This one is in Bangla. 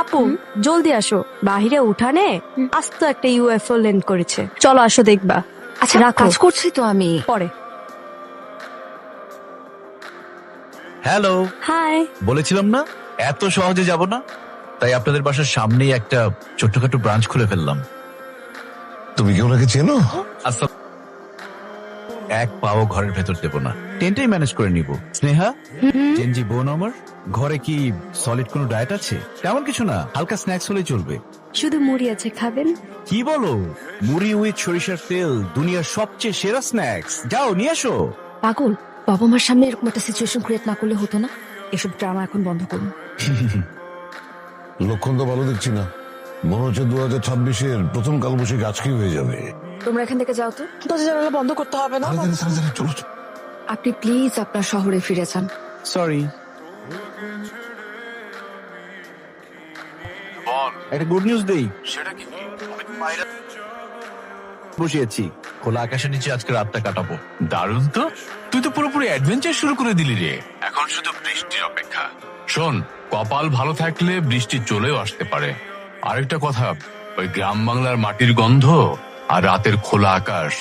আপু জলদি আসো, বাহিরে উঠানে আস্ত একটা ইউএফও ল্যান্ড করেছে। চলো আসো দেখবা। আচ্ছা রাখো, কাজ করছি তো আমি। পরে। Hello, hi. বলেছিলাম না এত সহজে যাব না, তাই আপনাদের বাসার সামনেই একটা ছোট্টখাটো ব্রাঞ্চ খুলে ফেললাম। তুমি কি ওনাকে চেনো? আচ্ছা, এক পাও ঘরের ভেতর দেব না, টেন্টাই ম্যানেজ করে নিব। স্নেহা, জেনজি বোন আমার, ঘরে কি সলিড কোনো ডায়েট আছে? তেমন কিছু না, হালকা স্ন্যাক্স হলেই চলবে। শুধু মুড়ি আছে, খাবেন? কি বলো, মুড়ি উইথ সরিষার তেল দুনিয়ার সবচেয়ে সেরা স্ন্যাক্স, যাও নিয়ে এসো। পাগল, বাবা মার সামনে এরকম একটা সিচুয়েশন ক্রিয়েট না করলে হতো না? এসব ড্রামা এখন বন্ধ করুন। লক্ষণ তো ভালো দেখছি না, মনে হচ্ছে 2026-এর প্রথম কালবৈশাখী আজকেই হয়ে যাবে। তোমরা এখান থেকে যাও তো, দরজা জানালা বন্ধ করতে হবে না। তাড়াতাড়ি তাড়াতাড়ি চলো চলো। আপনি প্লিজ আপনার শহরে ফিরে যান। সরি। একটা গুড নিউজ দেই। সেটা কি? বসিয়েছি, খোলা আকাশের নিচে আজকে রাতটা কাটাবো। দারুণ তো, তুই তো পুরোপুরি অ্যাডভেঞ্চার শুরু করে দিলি রে। এখন শুধু বৃষ্টির অপেক্ষা। শোন, কপাল ভালো থাকলে বৃষ্টি চলেও আসতে পারে। আরেকটা কথা, ওই গ্রাম বাংলার মাটির গন্ধ আর রাতের খোলা আকাশ